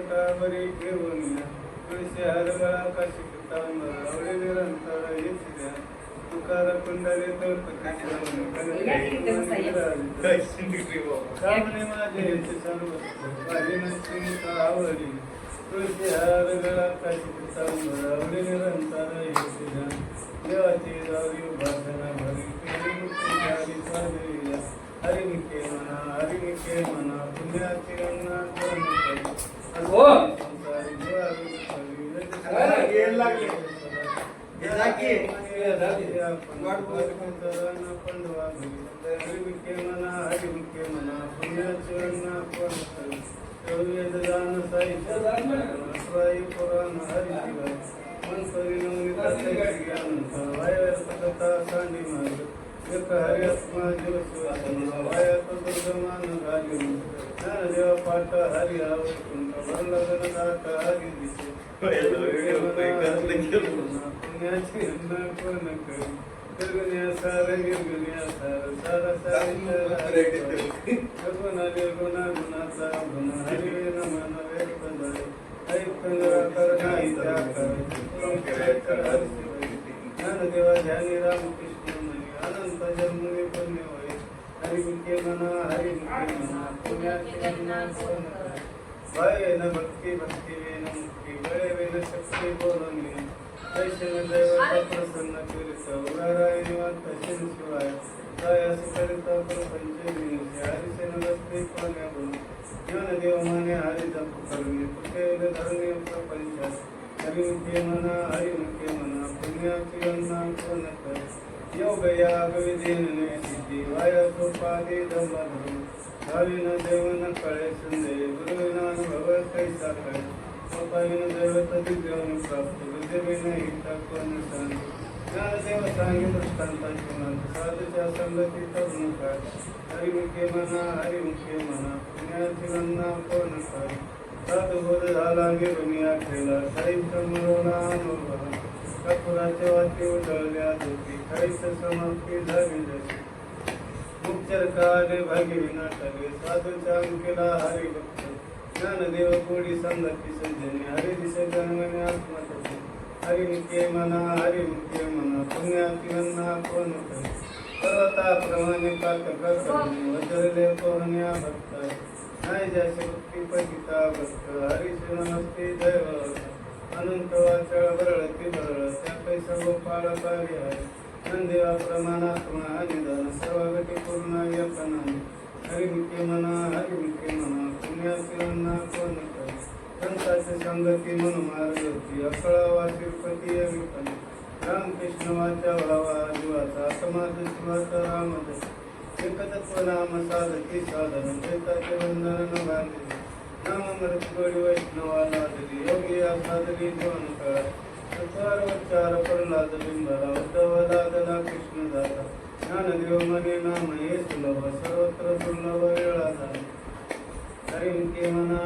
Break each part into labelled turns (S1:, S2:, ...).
S1: पोटावरी घेऊन या तुळशी हरगळा काशी पितांबर आवडे निरंतर हेच द्या तुकार कुंडले सामने माझे सर्व माझी नसती आवडी तुळशी हरगळा काशी पितांबर आवडे निरंतर हेच द्या देवाची जावी उपासना भरी हरिमुखे म्हणा पुण्याची गंगा देव पाठ हरि आवडून हरि दिसे पुण्याची अन्न कोण करी निर्गुण्या सार निर्गुण्या सार सारा सारे गुणा गुणाचा गुण हरि नमन वेद ऐकंदरा कर नाही त्या कर ज्ञानदेवा ध्यानी रामकृष्ण म्हणे अनंत जन्मने पुण्य होय हरिमुखे म्हणा पुण्याची भयेन भक्ती भक्तिवेन मुक्ती भयवेन शक्ती बोलणे वैष्णव दैवत प्रसन्न तीर्थ उराराय निवांत शिवाय दयास करिता प्रपंचविनी हरिसेन बसते पाण्या बोल ज्ञानदेव माने हरि जप करणे कुटेल धरणे प्रपंच हरिमुखे म्हणा पुण्याची अन्ना कोण कर योग याग विधीने सिद्धी वाया सोपादी दंबधरू भाविन देवन कळे संदे गुरुविनानुभव कैसा कळे सोपाविन दैवत दिव्यवन प्राप्त विद्येविन हिता कोण सन ज्ञानदेव सांगे दृष्टांताची मान साधूच्या संगती तरुण काळ हरिमुखे म्हणा पुण्याची गंगा कोण कर साधू बोध झाला गिरुनिया खेळा साहित्य मिळवला अनुभव कपुराच्या वाती उडवल्या धोती काहीच समाप्ती झाली जशी मुक्चर काले भागी विनाटले साधूच्या अंकेला हरिभक्त ज्ञानदेव कोडी संगती सज्जने हरि दिसे जन्मने आत्मतसे हरिमुखे म्हणा पुण्याची गंगा कोण करे पर्वताप्रमाणे पाक करणे वज्रले पोहण्या भक्त नाही जसे भक्ती पतिता भक्त हरिचे नमस्ते दैवत अनंत वाचळ बरळती बरळ त्या सर्व पाळ कार्य आहे नंदेवा प्रमाणात्मा निधन सर्वगती पूर्ण यपनाने हरिमुखे म्हणा पुण्याची गंगा कोण करे संताची संगती म्हणून मार्ग होती अकळावा तिरुपती विपणे रामकृष्ण वाचा भावा जीवाचा समाज शिवाचा रामदस एकतत्व नाम साधती साधन चैताचे बंधन न बांधले नाममृत गोडी वैष्णवाला दिली योगी साधली जीवन काळ सत्वारोच्चार प्रल्हाद बिंबला उद्धवला कृष्ण दादा ज्ञानदेव मने नाम हे सुलभ सर्वत्र दुर्लभ वेळा झाला हरिमुखे म्हणा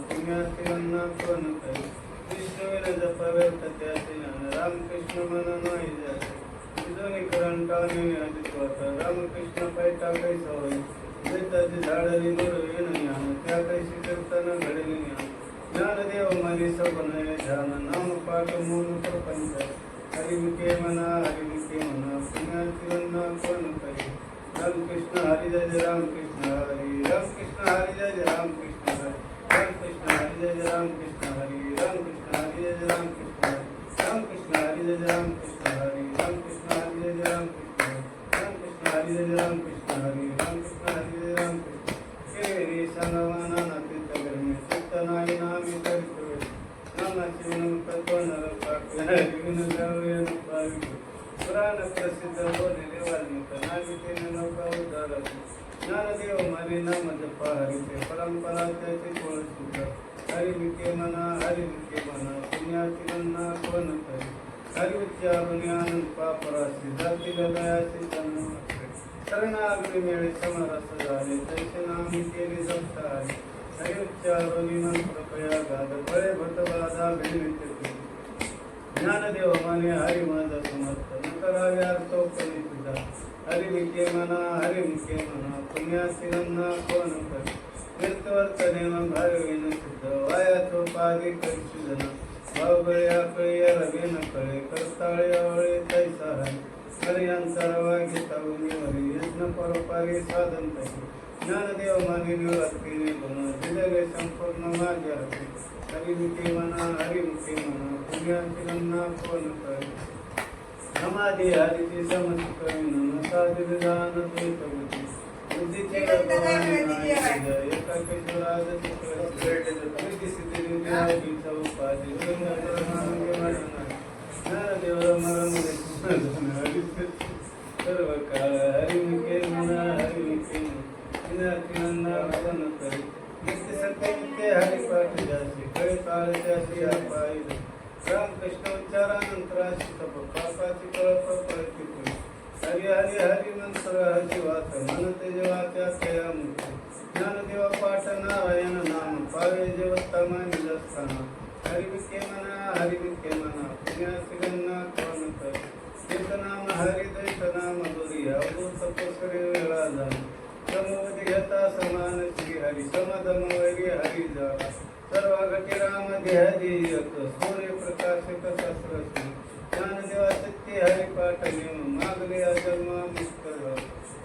S1: पुण्याची गंगा कोण करे विष्णुवीर जप व्यर्थ त्याचे ज्ञान रामकृष्ण मन नाही जाते विजोनीकरण टाळणे अधित्वाचा रामकृष्ण पैठा कैसा होईल वेताची झाडली निरवेन ज्ञान त्या कैसी कीर्तन घडेल ज्ञान ज्ञानदेव मनी सपनय ध्यान नाम पाठ मूल प्रपंच हरिमुखे म्हणा पुण्याची गंगा कोण करे रामकृष्ण हरी जय रामकृष्ण हरी रामकृष्ण हरी जय रामकृष्ण हरी रामकृष्ण हरी जय रामकृष्ण हरी रामकृष्ण हरी जय रामकृष्ण हरी रामकृष्ण हरी जय रामकृष्ण हरी रामकृष्ण हरी जय रामकृष्ण हरी रामकृष्ण हरी जय रामकृष्ण हरी रामकृष्ण हरी जय रामकृष्ण केरी संगमाना नातीत गर्मी चित्त नाही नामी करितो नामाची विनंत विन जाऊन पावी पुराण प्रसिद्ध बोलले वाल्मिक नागितेने नौका उद्धारत ज्ञानदेव माने नाम जपा हरिचे परंपरा त्याचे कोळसिद्ध हरिमुखे म्हणा पुण्याची गंगा कोण करे हरि उच्चारून आनंद पापराशी जाती दयाची जन्म शरणागरी मेळे समरस झाले तैसे नामी केली जपता हरी हरि उच्चारून मंत्र प्रया गाद बळे भट बाधा भिडविते ज्ञानदेव माने हरि माझा समर्थ न करावे अर्थोपरी तुझा हरिमुखे म्हणा पुण्याची गंगा कोण करे निर्तवर्तने भाविन सिद्ध आधी करशी जन भावगळे आकळे या रवे न कळे करताळे आवळे तैसा हरी हरी अंतरवा घेता उनीवरी यज्ञ परोपारी साधन तैसे ज्ञानदेव माने निवासतीने गुण दिले संपूर्ण माझ्या हरी हरिमुखे म्हणा हरिमुखे म्हणा पुण्याची गणना कोण करे समाधी हरिची समज करीन साधी विधान द्वैत बुद्धी बुद्धीचे एकाकेश्वराज प्रीती सिद्धी निधी उपाधी ज्ञानदेव मरण सर्व काळ हरिमुखे म्हणा हरिमुखे म्हणा कोण करे नित्य सत्य नित्य हरिपाठ जासी कळे काळ जासी पाहिजे रामकृष्ण उच्चारानंतराशी तप पापाची कळप पळती पुढे हरी हरी हरी मंत्र हरी वाच मन तेजवाच्या तया मुक्ती ज्ञानदेव पाठ नारायण नाम पावे जेवत्तमा निजस्थाना हरिविके म्हणा पुण्याची गणना कोण करे एक नाम हरी दैत नाम दुरी अवधूत तपस्वी वेळा झाला समोवती घेता समान श्री हरी समदम वैरी हरी जाला सर्व घटी राम ध्याजी एक सूर्य प्रकाशक सहस्रश्री ज्ञानदेवा सत्य हरिपाठ नियम मागले अजन्म मुक्त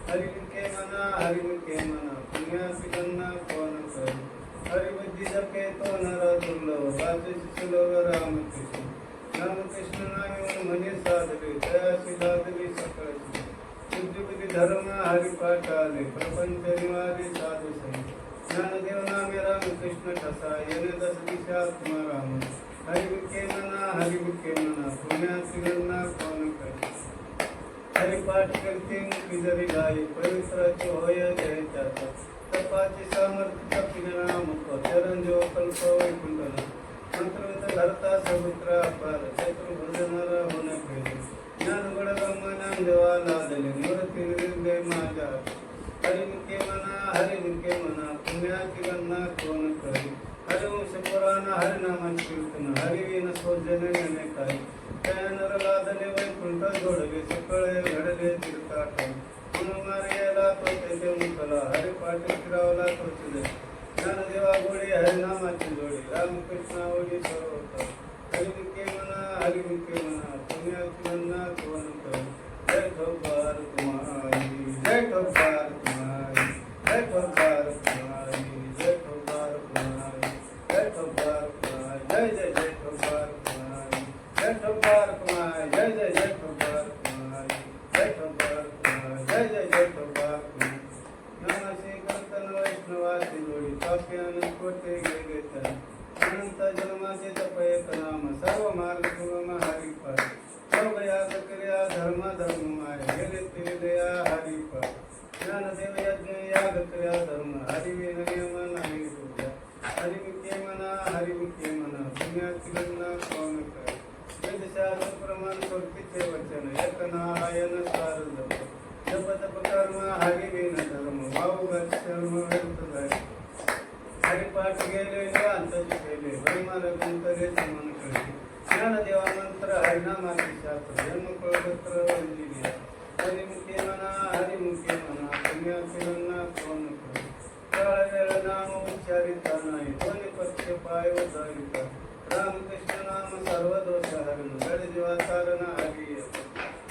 S1: हरिमुखे म्हणा पुण्याची गणना कोण करे हरिबुद्धी जपे तो नर दुर्लभ वाचसी सुलभ रामकृष्ण नामे म्हणे साधले तयाशी लादली सकळची बुद्धिबुद्धी धर्म हरिपाठ आले प्रपंच निवारी साधू संत ज्ञानदेव नामे रामकृष्ण ठसा येणे दस दिशा राम हरिमुखे म्हणा पुण्याची गणना कोण करे हरिपाठ करते मुखी जरी गाई पवित्राचे होय जयच्या तपाची सामर्थ्य पिनाम चरण जो कल्प वैकुंठना मंत्रवित धरता समुद्र अपार चतुर्भुजनर होणे पाहिजे ज्ञानगड ब्रह्मज्ञान देवा लादले मूर्ती निर्दय माझ्या हरिमुखे म्हणा पुण्याची गणना कोण करे हरिवंश पुराण हरिनामाची कीर्तन हरिवीन सोजने नेणे काही त्या नर लादले वैकुंठ जोडले सकळे घडले तीर्थाट म्हणून मार्याला तो तेथे मुखला हरिपाठ फिरावला तो चिले ज्ञानदेवा गोडी हरिनामाची जोडी रामकृष्ण ओढी सर्वता हरिमुखे म्हणा पुण्याची गणना कोण करे जय ठोकार तुम्हारी जय ठोकार तुम्हारी जय ठोकार तुम्हारी जय ठोकार तुम्हारी जय ठोकार तुम्हारी जय जय जय ठोकार तुम्हारी जय ठोकार तुम्हारी जय जय जय ठोकार तुम्हारी जय ठोकार तुम्हारी जय जय जय ठोकार तुम्हारी नामाशी कीर्तन वैष्णवाची जोडी पापी अनंत कोटे गेले तर अनंत जन्माचे तप एक नाम सर्व मार्ग सुगम हरिपाठ सर्व याग क्रिया धर्म माय गेले तिरिदया हरिपाठ ज्ञानदेव यज्ञ याग क्रिया धर्म हरिवीन नियम नाही पूजा हरिमुखे म्हणा पुण्याची गणना कोण करे वेदशास्त्र प्रमाण सोडतीचे वचन एक नारायण सार जप तप कर्म हरिवीन धर्म भाऊ शर्म व्यर्थ झाले हरिपाठ गेले अंतजी केले वैमान गुंतले समन कळे ज्ञानदेवा मंत्र हरिनामाचे शास्त्र जन्मकळपत्र वंजिली हरिमुखे म्हणा पुण्याची गणना कोण करे काळ वेळ नाम उच्चारिता नाही दोन्ही पक्ष पाय उदारिता रामकृष्ण नाम सर्व दोष हरण गड जीवा सारण हरी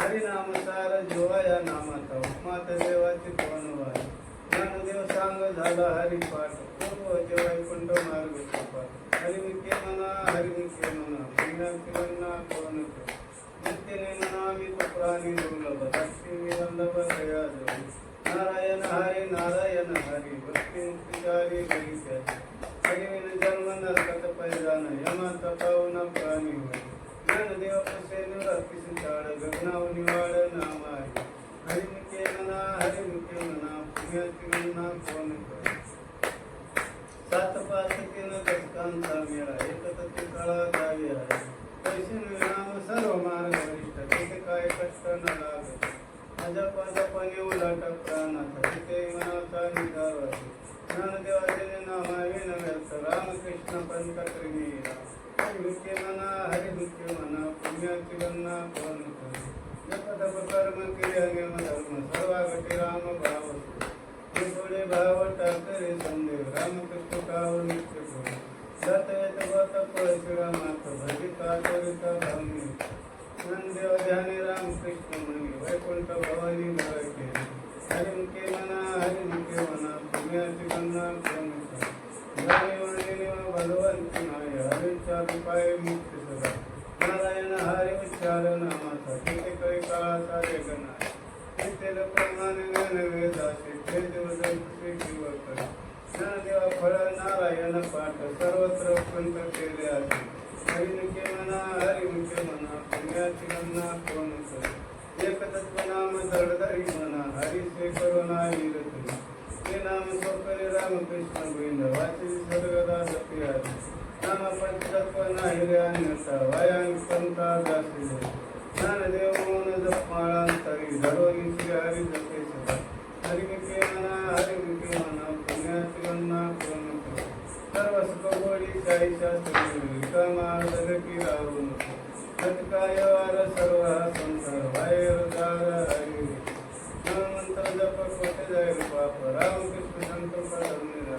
S1: हरिनाम सार जीवा या नामाचा उपमात देवाची कोण वारी ज्ञानदेव सांग झाला हरिपाठ पूर्व वैकुंठ मार्ग पाठ हरिमुखे म्हणा पुण्याची गणना कोण करे नित्यने म्हणा मी तो प्राणी दुर्लभ लक्ष्मी वल्लभ दया जवळ नारायण हरी भक्ती मुक्तिचारी घरी त्याची हरिविन जन्म नरकत पैजान यमाचा पावन प्राणी होय ज्ञानदेव कसे निवृत्ती चाळ गगनाव निवाड नाम आहे हरिमुखे म्हणा पुण्याची गणना कोण करे सात पाच तीन दशकांचा मेळा एकत्र काळा गावी आहे पैसे नाम सर्व मार्ग वरिष्ठ तिथे काय कष्ट न लागत अजपाने उलाटा प्राणाचा तिथे मनाचा निगार वाटे ज्ञानदेवाचे नामावे नव्याच रामकृष्ण पंत क्रिमीरा हरिमुखे म्हणा पुण्याची गणना कोण करे जप तप कर्म क्रिया नियम धर्म सर्वागती राम भाव थोडे भाव टाकरे संदेव रामकृष्ण काव नित्य पुढे जात येत गोत फलवंती नाही हरीच्या पाय मुक्ती सदा नारायण हरी उच्चार नामाचा तिथे काही काळाचा रेग नाही तिथे प्रमाणे ज्ञान वेदाशी ते देवदत्त श्री शिवकर ज्ञानदेवा फळ नारायण पाठ सर्वत्र पंत केले आहे हरिमुखे म्हणा पुण्याची गणना कोण करे एक तत्व नाम दडदरी म्हणा हरी से करुणा विरती ते नाम सोपरे रामकृष्ण गोविंद वाची सर्वदा जपी आहे नाम पंचतत्व नाही रे अन्यथा वायान पंथा दासिले ज्ञानदेव मौन जपमाळांतरी धरोनी श्री हरी जपे सदा हरिमुखे म्हणा पुण्याची गणना कोण करे सर्व सुख गोडी शाही शास्त्री कामार्दकी राहू नको सत्काय वार सर्व संसार बाहेर दार हरी मंत्र जप कोटे जाईल पाप रामकृष्ण संकल्प धर्मीरा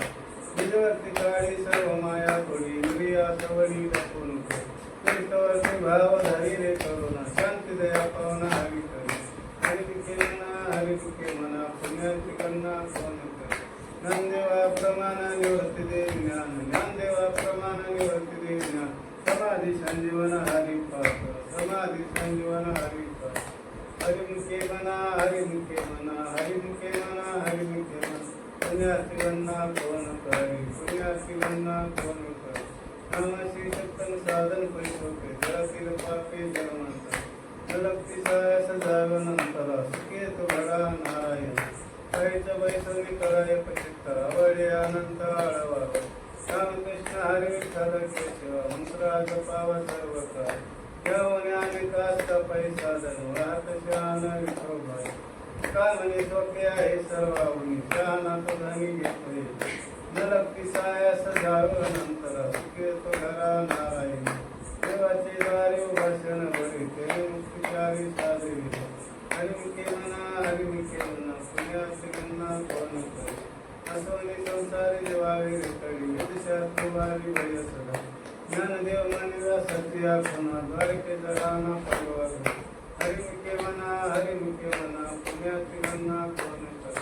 S1: निजवर्ती काळी सर्व माया थोडी इंद्रिया सवडी दाखवू नको तीर्थवर्ती भाव धरी रे करुणा शांती दया पावना हवी करी हरिमुखे म्हणा पुण्याची कन्या कोण करे ज्ञानदेवा प्रमाणाने वर्ती दे ज्ञान ज्ञानदेवा प्रमाणाने वर्ती दे ज्ञान समाधी संजीवन हरी पाप समाधी संजीवन हरी पाप हरिमुखे म्हणा पुण्याची गणना कोण करी पुण्याची गणना कोण करी नामाशी शक्तन साधन परिशोके जळातील पापे जन्मांतर जलक्ती सायास जागनंतरा सुखेत घडा नारायण काहीच वैसवी कराय पचित्तर आवडे अनंत आळवा रामकृष्ण हरी विठ्ठल केशव मंत्रा जपावा सर्व काळ ज्ञानी कास्ता पैसा धन वाहत शान विठोबाई कामनी सोपे आहे सर्वाहुनी शहाणा तो धनी घेतोय नलक्ती सायास जागनंतरा सुखेत घडा नारायण देवाचे द्वारे भाषण बरे ते मुक्तिचारी साधे हरिमुखे म्हणा पुण्याची गणना कोण करे असोनी संसारी देवावे तडी विदिशात वारी भय सदा ज्ञानदेव मानिवा सत्या पुन्हा द्वारके जगाना परवार हरिमुखे म्हणा पुण्याची गणना कोण करे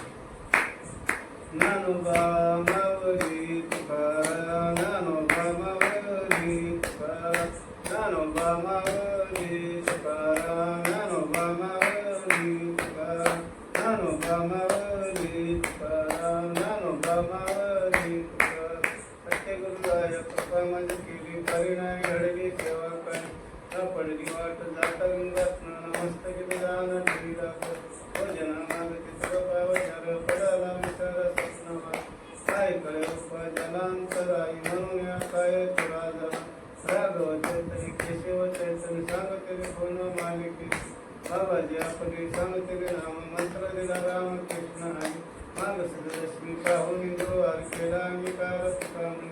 S1: ज्ञानोबा मावली तुकारा ज्ञानोबा मावली तुकारा ज्ञानोबा मावली तुकारा ज्ञानोबा मावली तुकारा ज्ञानोबा मावली तुकारा ज्ञानोबा मावली तुकारा सत्य गुरुराय कृपा माझी केली परिणाय घडली सेवा काय पडली वाट जाता गंगात नमस्तकी तुझाना ठेवी दाखव भोजना मागती सर्व पावचार पडाला विचार स्वप्नवा काय कळे उपा जलांतराई म्हणून या काय तुरा जला राघव चैतन्य केशव चैतन्य सांगतेले कोण मालिके बाबाजी आपले सांगतेले नाम मंत्र दिला राम कृष्ण हरी माग सदलक्ष्मी पाहून इंद्रो हरी केला अंगीकार तुकामणी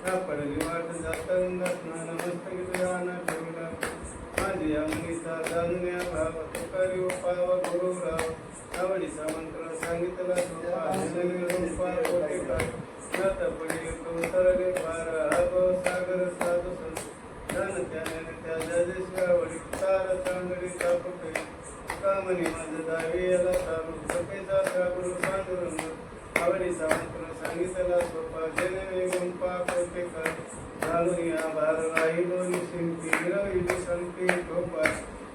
S1: या पडली वाट जाता गंगात नमस्तकी तुझाना ठेवी दाखव माझी अमृता जाणण्या भाव तुकारी उपाव गुरुराव आवडीचा मंत्र सांगितला सोपा रूपा कोटेकार नातपडी सरले पार अभव सागर साधू संत त्या जजेश्वरावडी तार चांगडी तापके कामनी माझ दावी याला सारू सपेचा सागुरु पांडुरंग आवडीचा मंत्र सांगितला सोपा जने गुंपा कोटेकार घालूया भार राहिलो निशिंती विरविली संती गोपाळ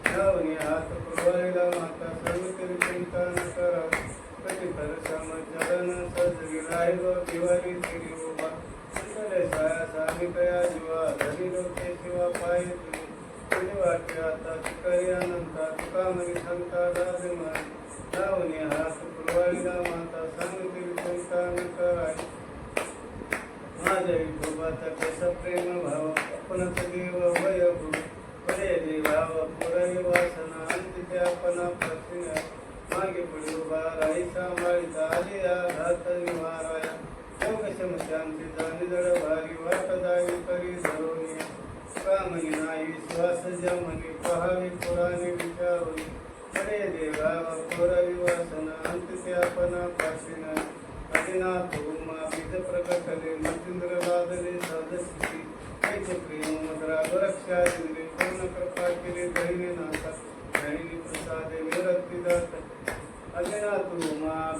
S1: धावनी हात पुरवायला माता सर्वतरी चिंता न करा कधीतर समचरण सजगी राहिलो दिवाळी तिरी उभा मंडले साया सामिकया जीवा धनी लोके शिवा पाय तुझी तुझी वाटे आता चिकारी अनंता तुकामणी संता दाजमान धावनी हात पुरवायला माता सर्वतरी चिंता न कराय माझ्या विठोबाचा कसा प्रेम भाव आपणच देव वय गुरु वय देवाव पुराई वासना अंतिथे आपण प्रश्न मागे पुढे उभा राही सांभाळीचा आली हात निवाराया योगशम शांती जाणी जड भारी वाट जावी करी धरोनी कामनी नाही विश्वास जमनी पहावी पुराणे विचारून वय देवाव पुराई वासना अंतिथे आपण प्रश्न अधिनाथ बीज प्रकटले मचिंद्र लादले साधस्थिती एक प्रेम मद्रा रक्षा इंद्रे पूर्ण कृपा केले दैने नाथा दैनी प्रसादे निरक्ती दात अधिनाथ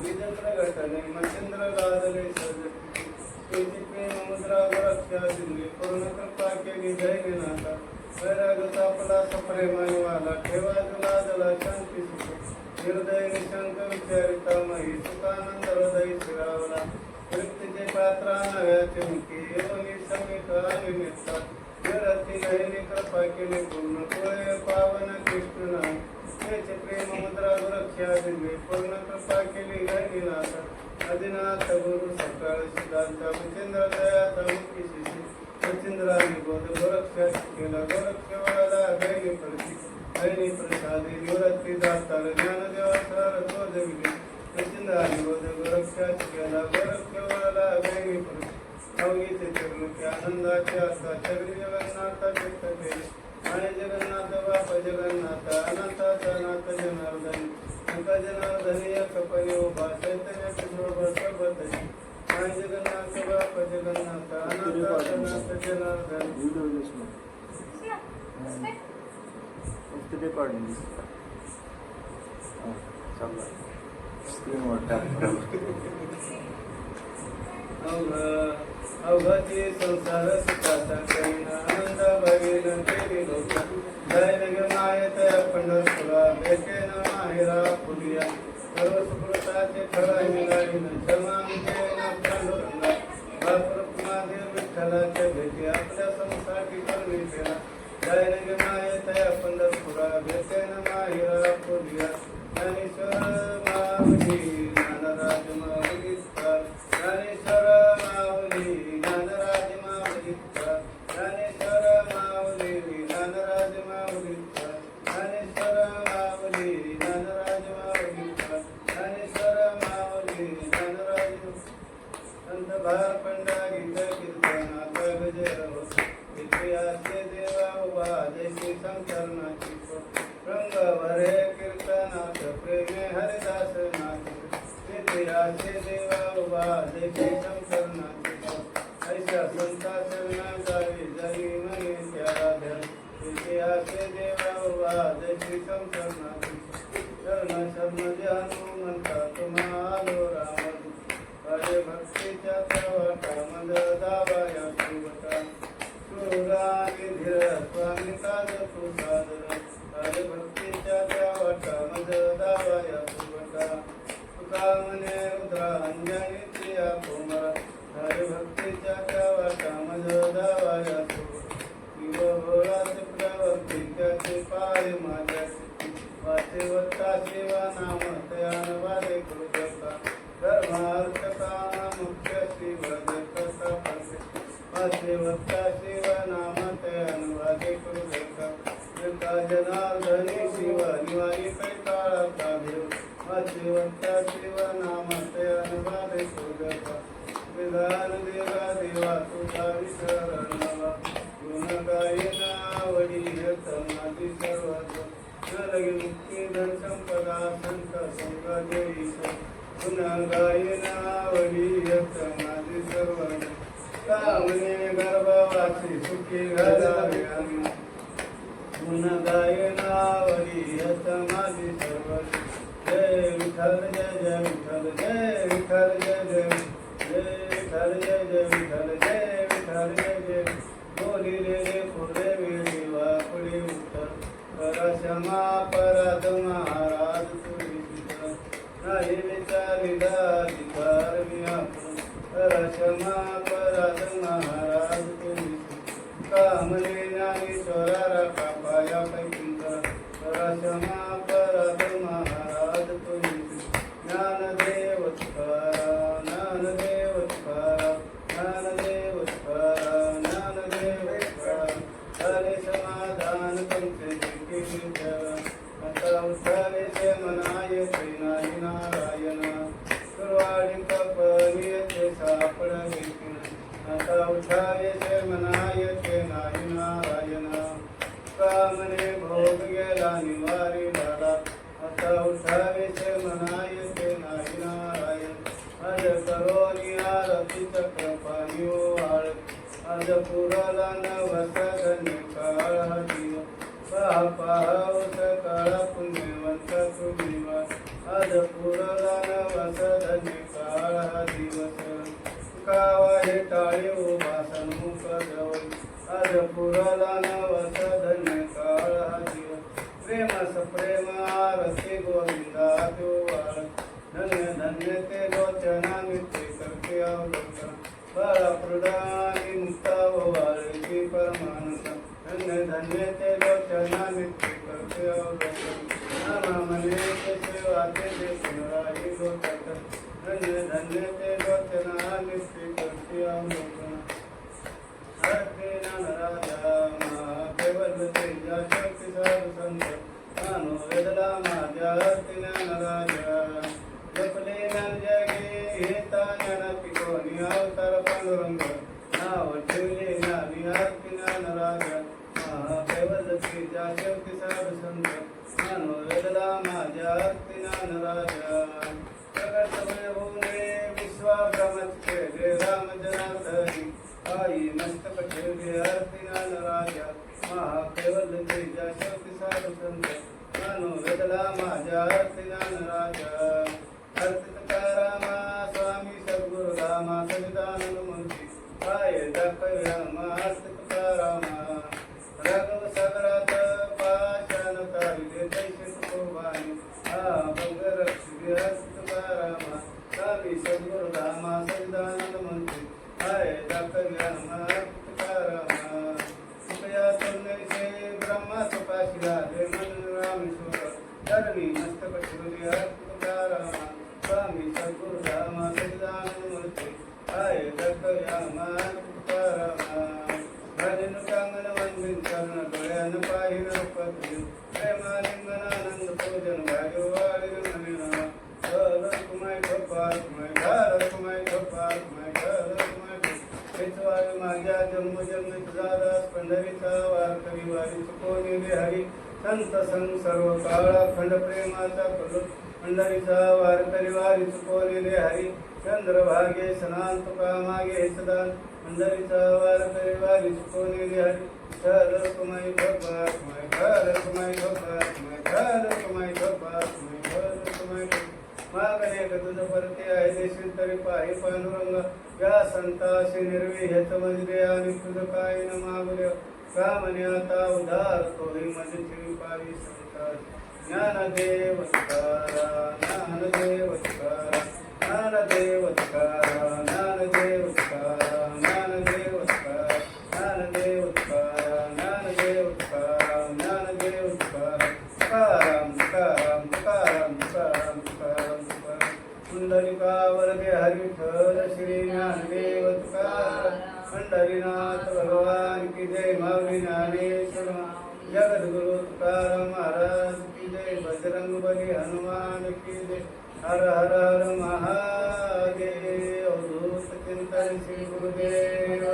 S1: बीज प्रकटले मचिंद्र लादले साधस्थिती एक प्रेम मद्रा गुरुरक्षादिने पूर्ण कृपा केली दैन्यनाथा वैराग तापला सप्रेमाने वाला ठेवा जुला शांती सुख निर्दय निशंक विचारिता मही सुखानंद हृदय शिरावला तृप्तीचे पात्रा नव्याचे मुखी योनी समित निमित्ता निरती नयनी कृपा केली पूर्ण पुळे पावन कृष्ण नाम त्याचे प्रेम मुद्रा गुरुरक्षादिने पूर्ण कृपा केली दैन्यनाथ आदिनाथ गुरु सकाळ सिद्धांत मच्छिंद्र दयाता मुक्ती शिशी मच्छिंद्राने बोध गोरक्ष केला गोरक्षवाला दैनी प्रसादी निवृत्ती दातार ज्ञानदेवा सर तो जविले मच्छिंद्राने बोध गोरक्ष केला गोरक्षवाला दैनी अवगीचे चरणुकी आनंदाचे आता चक्री जगन्नाथ चित्त केले आणि जगन्नाथ बाप जगन्नाथ अनंताचा नाथ जनार्दन नका जनार्दनी कपनी उभा चैतन्य सोबत आणि जगन्नाथ बाप जगन्नाथ अनंताचा नाथ जनार्दन अवघाची संसार सुखाचा करीना आनंद भगीन केली लोक जय नग मायत पंढरपुरा भेटेन माहेरा फुलिया सर्व सुकृताचे खराय मिळालीन क्षमांकेन पांडुरंगा बापरुक्मादेव विठ्ठलाच्या भेटी आपल्या संसारी करणी केला जय नग मायत पंढरपुरा भेटेन माहेरा फुलिया ज्ञानेश्वर माऊली ज्ञानराज माऊली ज्ञानेश्वर माऊली ज्ञानराज माऊली ज्ञानेश्वर माऊली ज्ञानराज माऊली ज्ञानेश्वर माऊली ज्ञानराज माऊली ज्ञानेश्वर माऊली ज्ञानराज संत भार पंडा गीत कीर्तनाचा गजर होत इतिहासे देवा उभा जैसी संकरणाची रंग भरे कीर्तनाथ प्रेमे हरिदास नाथ इतिहासे देवा उभा जैसी संकरणाची ऐसा संता शरणा जावी जरी मने त्याला धर इतिहासे देवा उभा जैसी संकरणाची शरण शरण जे हनुमंता तुम्हालो रामदूत हरे भक्तीच्या प्रवाटा मद दावाया सुवटा सुरानी धीर स्वामी काज तू सादर हरे भक्तीच्या प्रवाटा मद दावाया सुवटा तुका मने रुद्रा अंजनी प्रिया कोमरा हरे भक्तीच्या प्रवाटा मद दावाया सुवटा शिव भोळा प्रवृत्ती त्याचे पाय माझ्याची वाचेवता शिवा नाम तयान वादे कृतका धर्मार्थ काम मुख्य शिव जगता पासे वाचेवता शिव नाम तयान वादे कृतका जगता जनार्दनी शिव निवारी कैकाळाचा देव वाचेवता शिव नाम तयान वादे कृतका विधान देवा देवा तुझा विसरण नवा गुण गायना वडी समाधी सर्वस्व न लगे मुक्ती धन संपदा संत संग देईस गुण गायना वडी समाधी सर्वस्व कामने गर्भवासी सुखी घालावे आम्ही गुण गायना वडी समाधी सर्वस्व जय विठ्ठल जय विठ्ठल जय विठ्ठल जय विठ्ठल जय विठ्ठल जय विठ्ठल जय बोली रे पुढे वेळी वापुढे उत्तर परशमा पराध महाराज तुझी नाही विचारिला अधिकार मी आपण परशमा पराध महाराज तुझी कामने ज्ञानेश्वरा राखा पाया पैकिंकर परशमा पराध महाराज तुझी ज्ञानदेव ज्ञानदेव ज्ञानदेव ज्ञानदेव हरे समाधान तुमचे आता उठावे से मनाय नाही नारायण सुरवाडी कपनीयचे सापड आता उठावे से मनाय नाही नारायण कामने भोग गेला निवारी झाला आता उठावे से मनाय नाही नारायण अज करोनी आरती चक्र पाणी ओवाळ अज पुराला नवस धन्य काळ दिव पाहावस काळ पुण्यवंत तुम्ही अज पुराला नवस धन्य काळ दिवस कावा हे टाळे उभा सन्मुख पुराला नवस धन्य काळ हा जीव प्रेम सप्रेम रसे गोविंदा देवाळ धन्य धन्य ते लोचना नित्य करते अवलोकन बाळा प्रदानी मुक्ता वाळकी परमानंद धन्य धन्य ते लोचना नित्य करते अवलोकन नाम मने ते सेवा ते पुनराही लोकत धन्य धन्य ते लोचना नित्य करते अवलोकन हरते राजा केवल तेजा शक्ती साधु संत कानो वेदला माझ्या हरते राजा जपले ज्ञान जगे हेता ज्ञान पिकोनी अवतार पांडुरंग नाव ठेवले ज्ञानी हरते राजा केवल तेजा शक्ती साधु संत कानो वेदला माझ्या हरते राजा जगतमय होणे विश्वाभ्रमच केले राम जनार्दनी आई मस्तक ठेवले हरती राजा महाकेवल तेजा शक्ती साधु संत कानो वेदला माझ्या हरती राजा हरती तुकारामा स्वामी सद्गुरु रामा सविदानंद मूर्ती काय दाखव्या हरती तुकारामा राघव सागरात पाषाण तारिले तैसे तुकोबानी भंग रक्षी हरती तुकारामा स्वामी सद्गुरु रामा सविदानंद मूर्ती हाय दाखव्या तुकारामा कृपया तुमने ब्रह्मा सुपाशिला हे मन रामेश्वर धरणी मस्तक ठेवले हरती तुकारामा स्वामी सद्गुरु रामा सविदानंद मूर्ती हाय दाखव्या तुकारामा भजन कांगन वंदन कर्ण डोळ्यान पाहिन पत्नी प्रेमालिंगनानंद पूजन भाग्य वाळीन नमिना कुमाय गोपाल कुमाय घर कुमाय गोपाल कुमाय घर कुमाय माझ्या जन्म जन्मित दादास पंढरीचा वारकरी वारी चुकवणे हरी संत संग सर्व काळा खंड प्रेमाचा करू पंढरीचा वारकरी वारी चुकवलेले हरी चंद्रभागे सनान तुका मागे सदान पंढरीचा वारकरी वारी चुकवलेले हरी घर कुमाय गोपाल कुमाय घर कुमाय गोपाल कुमाय घर कुमाय गोपाल कुमाय घर कुमाय मागणे तुझ परते आहे देशील तरी पाहि पांडुरंग या संताशी निर्वी हेत मजले आणि तुझ काय न मागले कामने आता उधार तोही माझे ठेवी पावी संता ज्ञानदेव तुकारा ज्ञानदेव तुकारा ज्ञानदेव तुकारा ज्ञानदेव तुकारा ज्ञानदेव तुकारा ज्ञानदेव तुकारा ज्ञानदेव तुकारा ज्ञानदेव तुकारा तुकाराम तुकाराम तुकाराम तुकाराम तुकाराम तुकाराम पुंडलिका वरदे हरिठल श्री ज्ञानदेव तुकाराम पंढरीनाथ भगवान की जय माऊली ज्ञानेश्वर जगद्गुरु तुकाराम महाराज की जय बजरंग बली हनुमान की जय हर हर हर महादेव अवधूत चिंतन श्री गुरुदेव